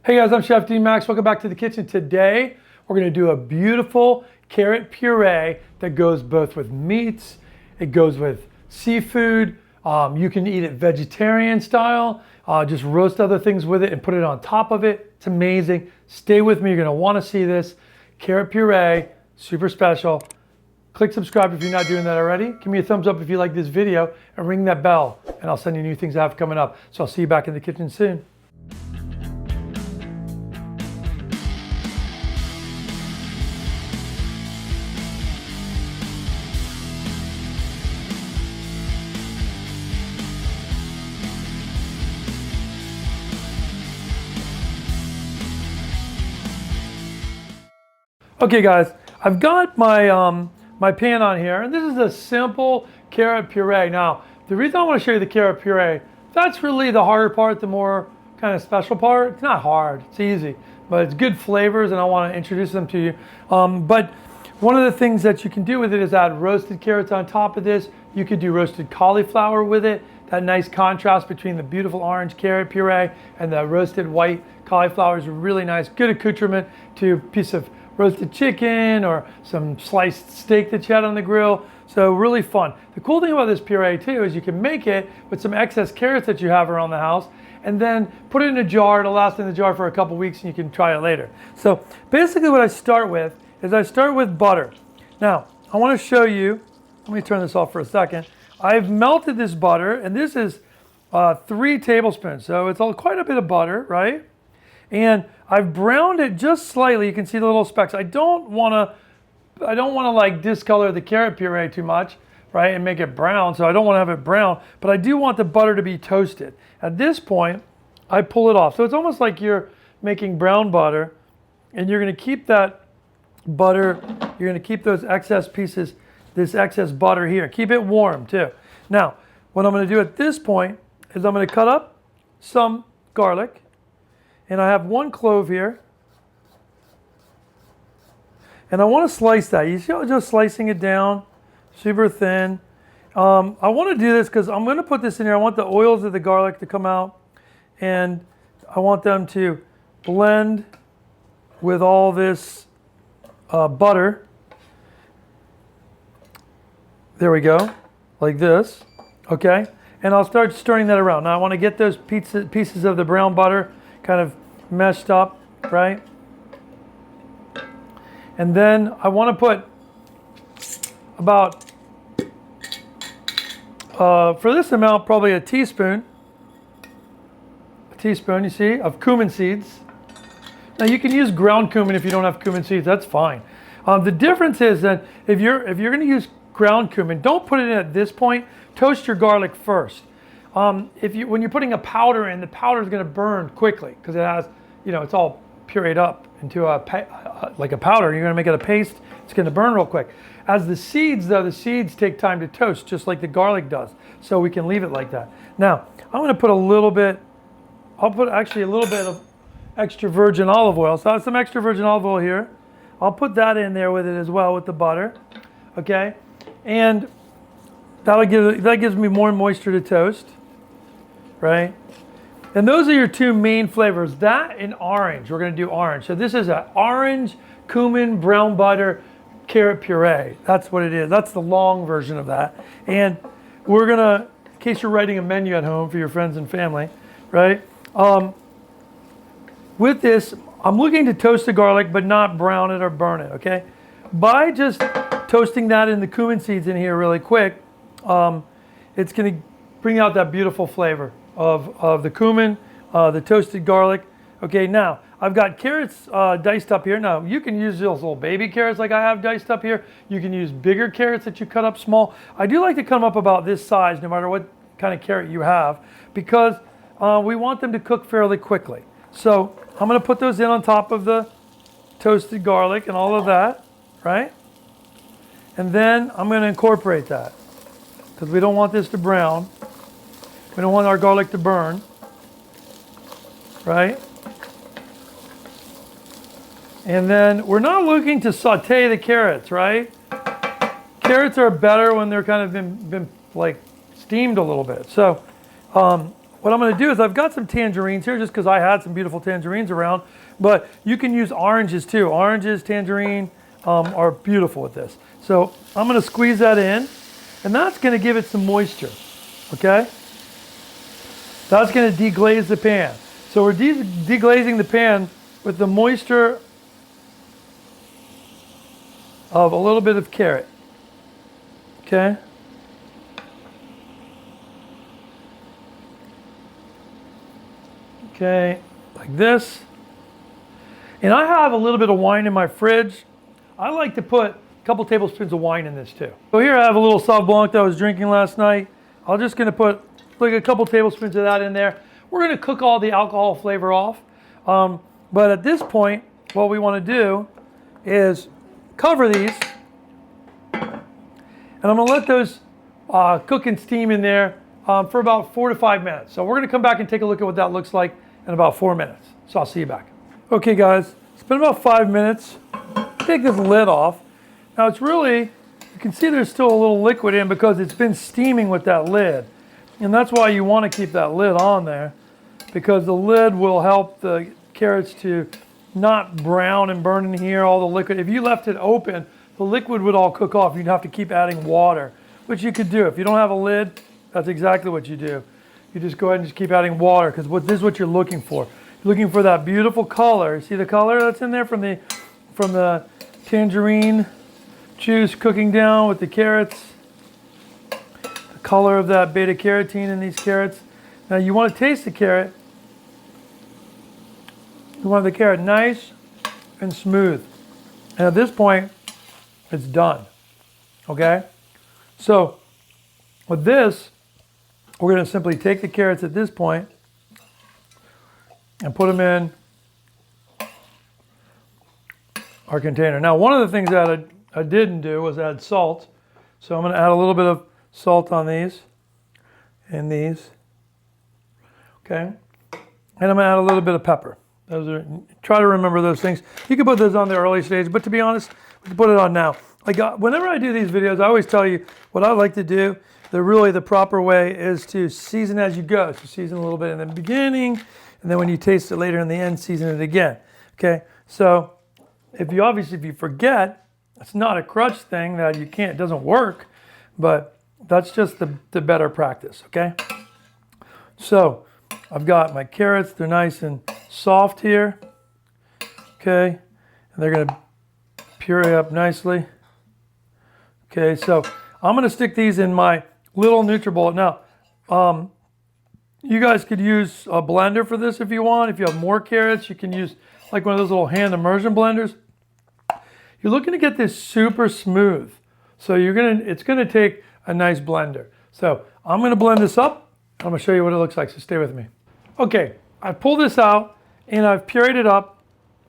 Hey guys, I'm Chef D Max. Welcome back to the kitchen. Today, we're gonna do a beautiful carrot puree that goes both with meats, it goes with seafood. You can eat it vegetarian style, just roast other things with it and put it on top of it. It's amazing. Stay with me, you're gonna wanna see this. Carrot puree, super special. Click subscribe if you're not doing that already. Give me a thumbs up if you like this video and ring that bell and I'll send you new things I have coming up. So I'll see you back in the kitchen soon. Okay guys, I've got my my pan on here, and this is a simple carrot puree. Now, the reason I want to show you the carrot puree, that's really the harder part, the more kind of special part. It's not hard, it's easy, but it's good flavors, and I want to introduce them to you. But one of the things that you can do with it is add roasted carrots on top of this. You could do roasted cauliflower with it. That nice contrast between the beautiful orange carrot puree and the roasted white cauliflower is really nice. Good accoutrement to a piece of roasted chicken or some sliced steak that you had on the grill. So really fun. The cool thing about this puree too is you can make it with some excess carrots that you have around the house and then put it in a jar. It'll last in the jar for a couple weeks and you can try it later. So basically what I start with is I start with butter. Now I want to show you, let me turn this off for a second. I've melted this butter, and this is 3 tablespoons. So it's quite a bit of butter, right? And I've browned it just slightly. You can see the little specks. I don't want to like discolor the carrot puree too much, right, and make it brown. So I don't want to have it brown, but I do want the butter to be toasted. At this point, I pull it off. So it's almost like you're making brown butter, and you're going to keep that butter. You're going to keep those excess pieces, this excess butter here. Keep it warm too. Now, what I'm going to do at this point is I'm going to cut up some garlic. And I have 1 clove here. And I want to slice that. You see how I'm just slicing it down super thin. I want to do this because I'm going to put this in here. I want the oils of the garlic to come out. And I want them to blend with all this butter. There we go. Like this. Okay. And I'll start stirring that around. Now I want to get those pieces of the brown butter kind of meshed up, right? And then I want to put about, for this amount, probably a teaspoon, you see, of cumin seeds. Now you can use ground cumin if you don't have cumin seeds, that's fine. The difference is that if you're going to use ground cumin, don't put it in at this point, toast your garlic first. When you're putting a powder in, the powder is going to burn quickly because it has, it's all pureed up into like a powder. You're going to make it a paste. It's going to burn real quick. As the seeds, though, the seeds take time to toast, just like the garlic does. So we can leave it like that. Now, I'm going to put a little bit. I'll put actually a little bit of extra virgin olive oil. So I have some extra virgin olive oil here. I'll put that in there with it as well with the butter. Okay, and that gives me more moisture to toast. Right? And those are your 2 main flavors, that and orange. We're going to do orange. So this is an orange, cumin, brown butter, carrot puree. That's what it is. That's the long version of that. And we're going to, in case you're writing a menu at home for your friends and family, right? With this, I'm looking to toast the garlic, but not brown it or burn it, okay? By just toasting that in the cumin seeds in here really quick, it's going to bring out that beautiful flavor of the cumin, the toasted garlic. Okay, now I've got carrots diced up here. Now you can use those little baby carrots like I have diced up here. You can use bigger carrots that you cut up small. I do like to cut them up about this size no matter what kind of carrot you have because we want them to cook fairly quickly. So I'm going to put those in on top of the toasted garlic and all of that, right? And then I'm going to incorporate that because we don't want this to brown. We don't want our garlic to burn, right? And then we're not looking to saute the carrots, right? Carrots are better when they're kind of been like steamed a little bit. So what I'm going to do is I've got some tangerines here just because I had some beautiful tangerines around, but you can use oranges too. Oranges, tangerine are beautiful with this. So I'm going to squeeze that in, and that's going to give it some moisture, okay? That's going to deglaze the pan. So we're deglazing the pan with the moisture of a little bit of carrot, okay? Okay, like this. And I have a little bit of wine in my fridge. I like to put a couple tablespoons of wine in this too. So here I have a little Sauv Blanc that I was drinking last night. I'm just gonna put like a couple tablespoons of that in there. We're gonna cook all the alcohol flavor off. But at this point, what we wanna do is cover these. And I'm gonna let those cook and steam in there for about 4 to 5 minutes. So we're gonna come back and take a look at what that looks like in about 4 minutes. So I'll see you back. Okay guys, it's been about 5 minutes. Take this lid off. Now it's really, you can see there's still a little liquid in because it's been steaming with that lid. And that's why you want to keep that lid on there, because the lid will help the carrots to not brown and burn in here, all the liquid. If you left it open, the liquid would all cook off. You'd have to keep adding water, which you could do. If you don't have a lid, that's exactly what you do. You just go ahead and just keep adding water, because this is what you're looking for. You're looking for that beautiful color. See the color that's in there from the tangerine juice cooking down with the carrots. The color of that beta carotene in these carrots. Now you want to taste the carrot. You want the carrot nice and smooth. And at this point, it's done. Okay? So with this, we're going to simply take the carrots at this point and put them in our container. Now, one of the things that I didn't do was add salt. So I'm going to add a little bit of salt on these and these. Okay? And I'm going to add a little bit of pepper. Try to remember those things. You can put those on the early stage, but to be honest, we can put it on now. Whenever I do these videos, I always tell you what I like to do. The proper way is to season as you go. So season a little bit in the beginning, and then when you taste it later in the end, season it again. Okay? So if you forget, it's not a crutch thing that you can't, it doesn't work, but that's just the better practice, okay? So I've got my carrots, they're nice and soft here, okay? And they're gonna puree up nicely. Okay, so I'm gonna stick these in my little NutriBullet. Now, you guys could use a blender for this if you want. If you have more carrots, you can use like one of those little hand immersion blenders. You're looking to get this super smooth. So it's gonna take a nice blender. So I'm gonna blend this up. I'm gonna show you what it looks like, so stay with me. Okay, I pulled this out and I've pureed it up.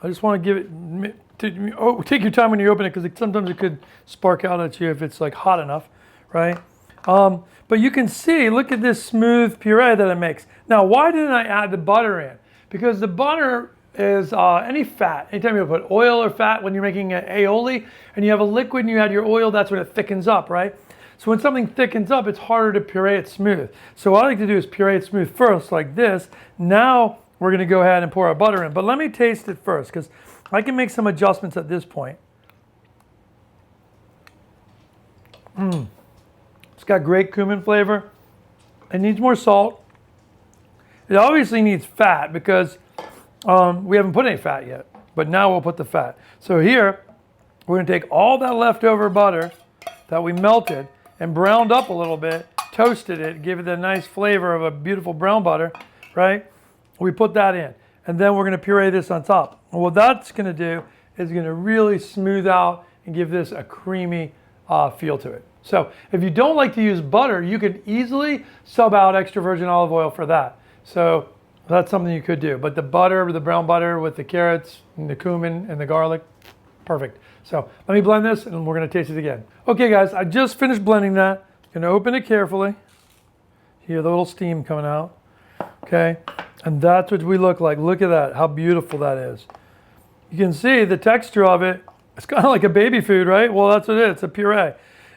I just wanna give it, take your time when you open it, because sometimes it could spark out at you if it's like hot enough, right? But you can see, look at this smooth puree that it makes. Now, why didn't I add the butter in? Because the butter is any fat. Anytime you put oil or fat, when you're making an aioli and you have a liquid and you add your oil, that's when it thickens up, right? So when something thickens up, it's harder to puree it smooth. So what I like to do is puree it smooth first, like this. Now we're gonna go ahead and pour our butter in. But let me taste it first, because I can make some adjustments at this point. It's got great cumin flavor. It needs more salt. It obviously needs fat because we haven't put any fat yet, but now we'll put the fat. So here, we're gonna take all that leftover butter that we melted and browned up a little bit, toasted it, give it the nice flavor of a beautiful brown butter, right? We put that in, and then we're gonna puree this on top. And what that's gonna do is gonna really smooth out and give this a creamy feel to it. So if you don't like to use butter, you can easily sub out extra virgin olive oil for that. So that's something you could do. But the butter, the brown butter with the carrots and the cumin and the garlic, perfect. So let me blend this and we're gonna taste it again. Okay guys, I just finished blending that. I'm gonna open it carefully. Hear the little steam coming out, okay? And that's what we look like. Look at that, how beautiful that is. You can see the texture of it. It's kind of like a baby food, right? Well, that's what it is, it's a puree.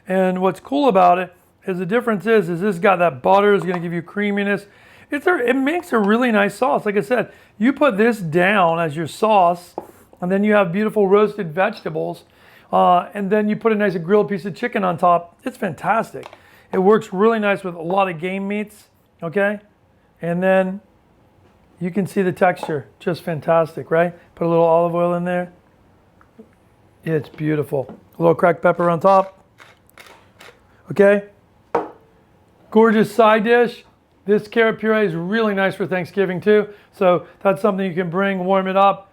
And what's cool about it is the difference is this got that butter, is gonna give you creaminess. It makes a really nice sauce. Like I said, you put this down as your sauce, and then you have beautiful roasted vegetables, and then you put a nice grilled piece of chicken on top. It's fantastic. It works really nice with a lot of game meats, okay? And then you can see the texture, just fantastic, right? Put a little olive oil in there. It's beautiful. A little cracked pepper on top. Okay? Gorgeous side dish. This carrot puree is really nice for Thanksgiving too. So that's something you can bring, warm it up,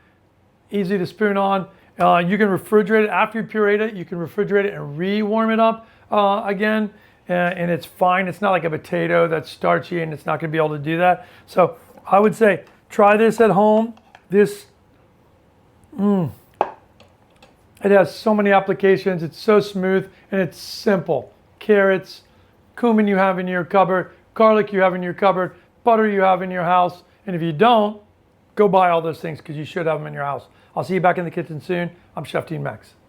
easy to spoon on. You can refrigerate it after you pureed it. You can refrigerate it and re-warm it up again, and it's fine. It's not like a potato that's starchy and it's not going to be able to do that. So I would say try this at home. This, it has so many applications. It's so smooth and it's simple. Carrots, cumin you have in your cupboard, garlic you have in your cupboard, butter you have in your house. And if you don't, go buy all those things because you should have them in your house. I'll see you back in the kitchen soon. I'm Chef Dean Max.